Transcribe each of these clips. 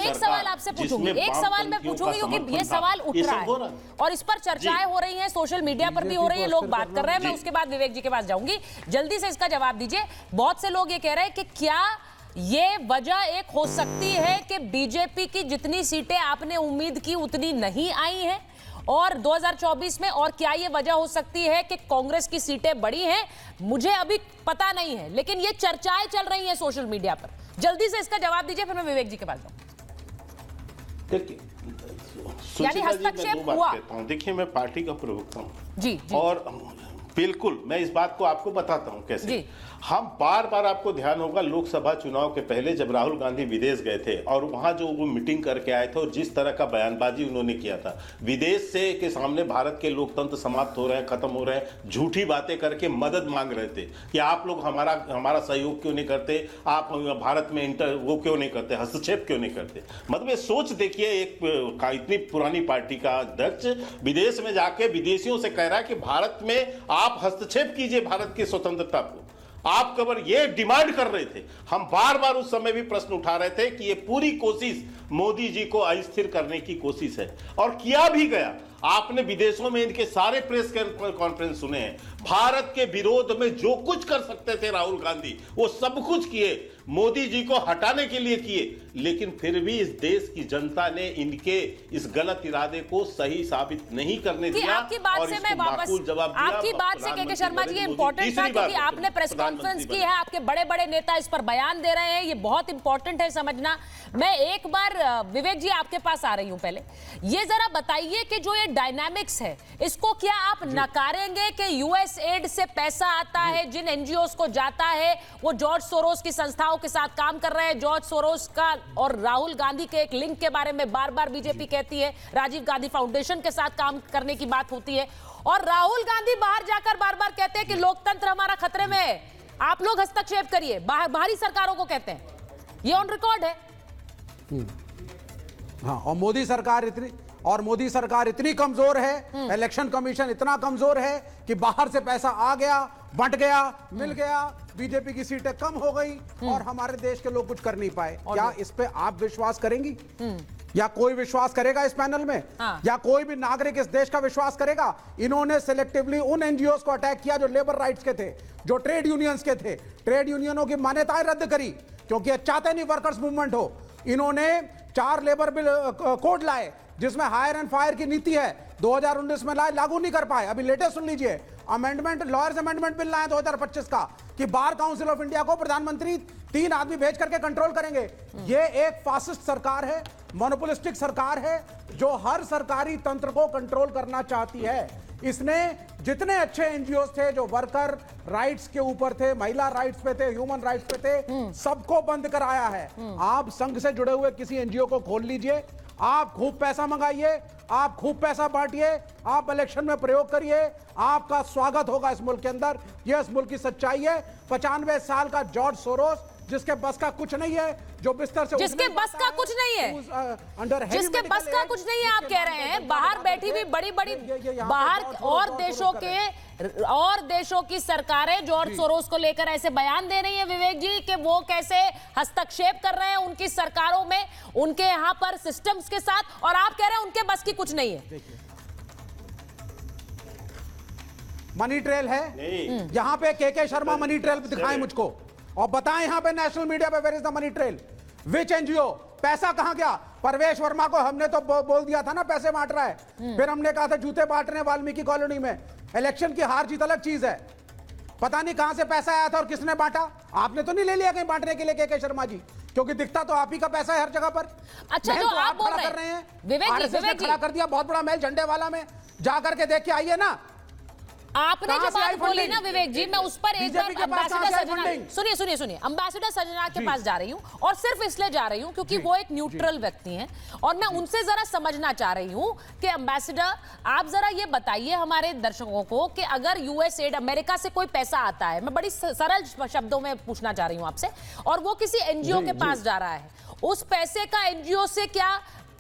एक सवाल आपसे पूछूंगी, एक सवाल मैं पूछूंगी क्योंकि ये सवाल उठ रहा है और इस पर चर्चाएं हो रही हैं, सोशल मीडिया पर भी हो रही है, लोग बात कर रहे हैं। मैं उसके बाद विवेक जी के पास जाऊंगी, जल्दी से इसका जवाब दीजिए। बहुत से लोग ये कह रहे हैं कि क्या ये वजह एक हो सकती है कि बीजेपी की जितनी सीटें आपने उम्मीद की उतनी नहीं आई हैं और 2024 में, और क्या ये वजह हो सकती है कि कांग्रेस की सीटें बढ़ी हैं? मुझे अभी पता नहीं है, लेकिन ये चर्चाएं चल रही हैं सोशल मीडिया पर। जल्दी से इसका जवाब दीजिए, फिर मैं विवेक जी के पास जाऊं। देखिए, यानी हस्तक्षेप हुआ। देखिए, मैं पार्टी का प्रवक्ता हूं जी। और बिल्कुल मैं इस बात को आपको बताता हूं कैसे। हम बार बार, आपको ध्यान होगा, लोकसभा चुनाव के पहले जब राहुल गांधी विदेश गए थे और वहां जो वो मीटिंग करके आए थे और जिस तरह का बयानबाजी उन्होंने किया था, विदेश से के सामने भारत के लोकतंत्र समाप्त हो रहे हैं, खत्म हो रहे हैं, झूठी बातें करके मदद मांग रहे थे कि आप लोग हमारा सहयोग क्यों नहीं करते, आप भारत में वो क्यों नहीं करते, हस्तक्षेप क्यों नहीं करते। मतलब ये सोच देखिए, एक इतनी पुरानी पार्टी का अध्यक्ष विदेश में जाके विदेशियों से कह रहा है कि भारत में आप हस्तक्षेप कीजिए, भारत की स्वतंत्रता को आप कबर, ये डिमांड कर रहे थे। हम बार बार उस समय भी प्रश्न उठा रहे थे कि ये पूरी कोशिश मोदी जी को अस्थिर करने की कोशिश है और किया भी गया। आपने विदेशों में इनके सारे प्रेस कॉन्फ्रेंस सुने हैं। भारत के विरोध में जो कुछ कर सकते थे राहुल गांधी, वो सब कुछ किए, मोदी जी को हटाने के लिए किए, लेकिन फिर भी इस देश की जनता ने इनके इस गलत इरादे को सही साबित नहीं करने दिया। आपकी बात से मैं वापस, आपकी बात से के शर्मा जी, ये इंपॉर्टेंट था क्योंकि आपने प्रेस कॉन्फ्रेंस की है, आपके बड़े बड़े नेता इस पर बयान दे रहे हैं, ये बहुत इंपॉर्टेंट है समझना। मैं एक बार विवेक जी आपके पास आ रही हूं, पहले ये जरा बताइए कि जो ये डायनामिक्स है, इसको क्या आप नकारेंगे कि यूएस एड से पैसा आता है, जिन एनजीओस को जाता है वो जॉर्ज सोरोस की संस्थाओं के साथ काम कर रहे हैं। जॉर्ज सोरोस का और राहुल गांधी के एक लिंक के बारे में बार बार बीजेपी कहती है, राजीव गांधी फाउंडेशन के साथ काम करने की बात होती है और राहुल गांधी बाहर जाकर बार बार कहते हैं कि लोकतंत्र हमारा खतरे में है, आप लोग हस्तक्षेप करिए, बाहरी सरकारों को कहते हैं, ये ऑन रिकॉर्ड है। हाँ, और मोदी सरकार इतनी कमजोर है, इलेक्शन कमीशन इतना कमजोर है कि बाहर से पैसा आ गया, बंट गया, मिल गया, बीजेपी की सीटें कम हो गई और हमारे देश के लोग कुछ कर नहीं पाए। क्या इस पे आप विश्वास करेंगी या कोई विश्वास करेगा इस पैनल में? या कोई भी नागरिक इस देश का विश्वास करेगा? इन्होंने सिलेक्टिवली उन एनजीओस को अटैक किया जो लेबर राइट्स के थे, जो ट्रेड यूनियंस के थे, ट्रेड यूनियनों की मान्यताएं रद्द करी क्योंकि चाहते नहीं वर्कर्स मूवमेंट हो। इन्होंने 4 लेबर बिल कोड लाए जिसमें हायर एंड फायर की नीति है, 2019 में लाए, लागू नहीं कर पाए। अभी लेटेस्ट सुन लीजिए, अमेंडमेंट, लॉयर्स अमेंडमेंट बिल लाए 2025 का कि बार काउंसिल ऑफ इंडिया को प्रधानमंत्री 3 आदमी भेज करके कंट्रोल करेंगे। ये एक फासिस्ट सरकार है, मोनोपोलिस्टिक सरकार है जो हर सरकारी तंत्र को कंट्रोल करना चाहती है। इसने जितने अच्छे एनजीओ थे जो वर्कर राइट्स के ऊपर थे, महिला राइट्स पे थे, ह्यूमन राइट्स पे थे, सबको बंद कराया है। आप संघ से जुड़े हुए किसी एनजीओ को खोल लीजिए, आप खूब पैसा मंगाइए, आप खूब पैसा बांटिए, आप इलेक्शन में प्रयोग करिए, आपका स्वागत होगा इस मुल्क के अंदर। यह इस मुल्क की सच्चाई है। 95 साल का जॉर्ज सोरोस, जिसके बस का कुछ नहीं है, जो बिस्तर से जिसके बस का कुछ नहीं है, जिसके बस का कुछ नहीं है, आप कह रहे हैं बाहर बैठी हुई बड़ी बड़ी बाहर और देशों की सरकारें जॉर्ज सोरोस को लेकर ऐसे बयान दे रही हैं विवेक जी कि वो कैसे हस्तक्षेप कर रहे हैं उनकी सरकारों में, उनके यहां पर सिस्टम्स के साथ, और आप कह रहे हैं उनके बस की कुछ नहीं है। मनी ट्रेल है यहां पे, के शर्मा मनी ट्रेल दिखाएं मुझको और बताएं यहां पे नेशनल मीडिया पे, where is the money trail, which NGO, पैसा कहां गया? परवेश वर्मा को हमने तो बोल दिया था ना पैसे बांट रहा है, फिर हमने कहा था जूते बांट रहे हैं वाल्मीकि कॉलोनी में। इलेक्शन की हार जीत अलग चीज है, पता नहीं कहां से पैसा आया था और किसने बांटा। आपने तो नहीं ले लिया कहीं बांटने के लिए के शर्मा जी, क्योंकि दिखता तो आप ही का पैसा है हर जगह पर। अच्छा, जो तो आप बोल खड़ा कर रहे हैं, विवेक जी खड़ा कर दिया बहुत बड़ा महल झंडे वाला में, जाकर के देख के आइए ना। आपने जो बात बोली ना विवेक जी, मैं उस पर एक बार अंबेसडर सजना, सुनिए अंबेसडर सजना के पास जा रही हूं और सिर्फ इसलिए जा रही हूं क्योंकि वो एक न्यूट्रल व्यक्ति हैं और मैं उनसे जरा समझना चाह रही हूं कि अंबेसडर, आप जरा ये बताइए हमारे दर्शकों को कि अगर यूएस एड, अमेरिका से कोई पैसा आता है, मैं बड़ी सरल शब्दों में पूछना चाह रही हूं आपसे, और वो किसी एनजीओ के पास जा रहा है, उस पैसे का एनजीओ से क्या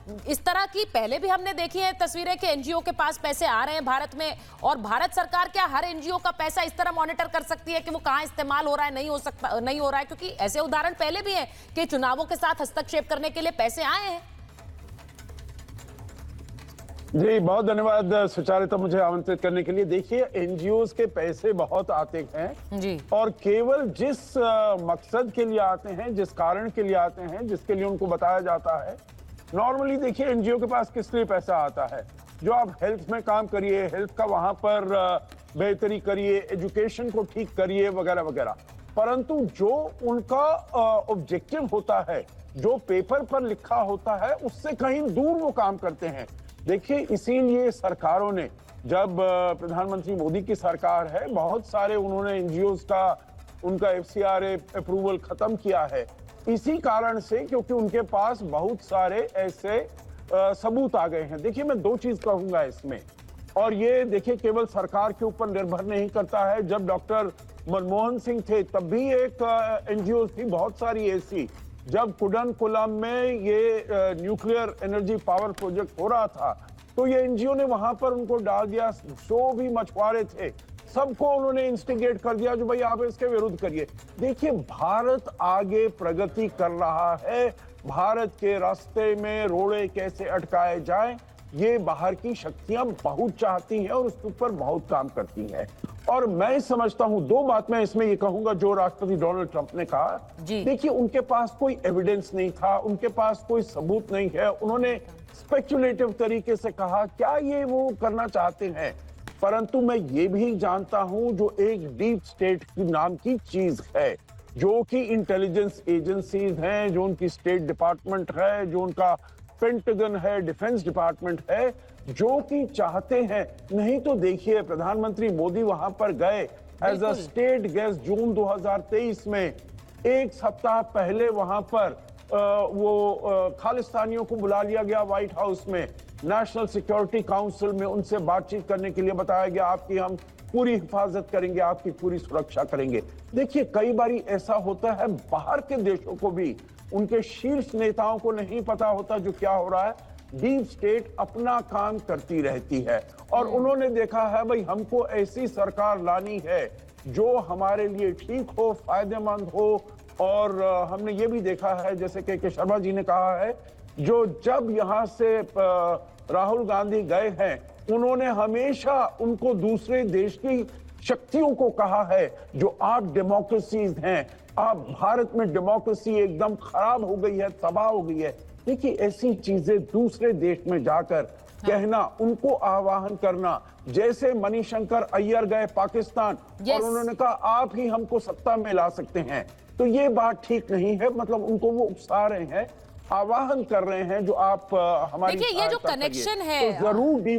इस तरह की पहले भी हमने देखी है तस्वीरें कि एनजीओ के पास पैसे आ रहे हैं भारत में, और भारत सरकार क्या हर एनजीओ का पैसा इस तरह मॉनिटर कर सकती है कि वो कहां इस्तेमाल हो रहा है, नहीं हो रहा है? क्योंकि ऐसे उदाहरण पहले भी हैं कि चुनावों के साथ हस्तक्षेप करने के लिए पैसे आए हैं। जी बहुत धन्यवाद सुचारिता, मुझे आमंत्रित करने के लिए। देखिए, एनजीओज के पैसे बहुत आते हैं जी, और केवल जिस मकसद के लिए आते हैं, जिस कारण के लिए आते हैं, जिसके लिए उनको बताया जाता है। नॉर्मली देखिए, एनजीओ के पास किस लिए पैसा आता है? जो आप हेल्थ में काम करिए, हेल्थ का वहां पर बेहतरी करिए, एजुकेशन को ठीक करिए, वगैरह वगैरह। परंतु जो उनका ऑब्जेक्टिव होता है, जो पेपर पर लिखा होता है, उससे कहीं दूर वो काम करते हैं। देखिए, इसीलिए सरकारों ने, जब प्रधानमंत्री मोदी की सरकार है, बहुत सारे उन्होंने एनजीओज का उनका एफसीआरए अप्रूवल खत्म किया है। इसी कारण से, क्योंकि उनके पास बहुत सारे ऐसे सबूत आ गए हैं। देखिए, मैं दो चीज कहूंगा इसमें, और ये देखिए केवल सरकार के ऊपर निर्भर नहीं करता है। जब डॉक्टर मनमोहन सिंह थे तब भी एक एनजीओ थी, बहुत सारी ऐसी। जब कुडनकुलम में ये न्यूक्लियर एनर्जी पावर प्रोजेक्ट हो रहा था, तो ये एनजीओ ने वहां पर उनको डाल दिया। जो भी मछुआरे थे सबको उन्होंने इंस्टिगेट कर दिया, जो भाई आप इसके विरुद्ध करिए। देखिए, भारत आगे प्रगति कर रहा है। भारत के रास्ते में रोड़े कैसे अटकाए जाएं, ये बाहर की शक्तियां बहुत चाहती हैं और उसके ऊपर बहुत काम करती हैं। और मैं समझता हूं, दो बात मैं इसमें ये कहूंगा जो राष्ट्रपति डोनाल्ड ट्रंप ने कहा। देखिए, उनके पास कोई एविडेंस नहीं था, उनके पास कोई सबूत नहीं है। उन्होंने स्पेक्युलेटिव तरीके से कहा, क्या ये वो करना चाहते हैं? परंतु मैं ये भी जानता हूं, जो एक डीप स्टेट की नाम की चीज है, जो कि इंटेलिजेंस एजेंसीज हैं, जो उनकी स्टेट डिपार्टमेंट है, जो उनका पेंटागन है, डिफेंस डिपार्टमेंट है, जो कि चाहते हैं। नहीं तो देखिए, प्रधानमंत्री मोदी वहां पर गए एज अ स्टेट गेस्ट जून 2023 में। एक सप्ताह पहले वहां पर खालिस्तानियों को बुला लिया गया व्हाइट हाउस में, नेशनल सिक्योरिटी काउंसिल में उनसे बातचीत करने के लिए बताया गया, आपकी हम पूरी हिफाजत करेंगे, आपकी पूरी सुरक्षा करेंगे। देखिए, कई बारी ऐसा होता है, बाहर के देशों को भी, उनके शीर्ष नेताओं को नहीं पता होता जो क्या हो रहा है। डीप स्टेट अपना काम करती रहती है, और उन्होंने देखा है, भाई हमको ऐसी सरकार लानी है जो हमारे लिए ठीक हो, फायदेमंद हो। और हमने ये भी देखा है, जैसे के शर्मा जी ने कहा है, जो जब यहाँ से राहुल गांधी गए हैं, उन्होंने हमेशा उनको दूसरे देश की शक्तियों को कहा है, जो आप डेमोक्रेसीज हैं, आप भारत में डेमोक्रेसी एकदम खराब हो गई है, तबाह हो गई है। देखिए, ऐसी चीजें दूसरे देश में जाकर कहना, उनको आह्वान करना, जैसे मणिशंकर अय्यर गए पाकिस्तान और उन्होंने कहा आप ही हमको सत्ता में ला सकते हैं, तो ये बात ठीक नहीं है। मतलब उनको वो उकसा रहे हैं, आह्वान कर रहे हैं, जो आप हमारी देखिए, ये जो कनेक्शन है, तो जरूर डीप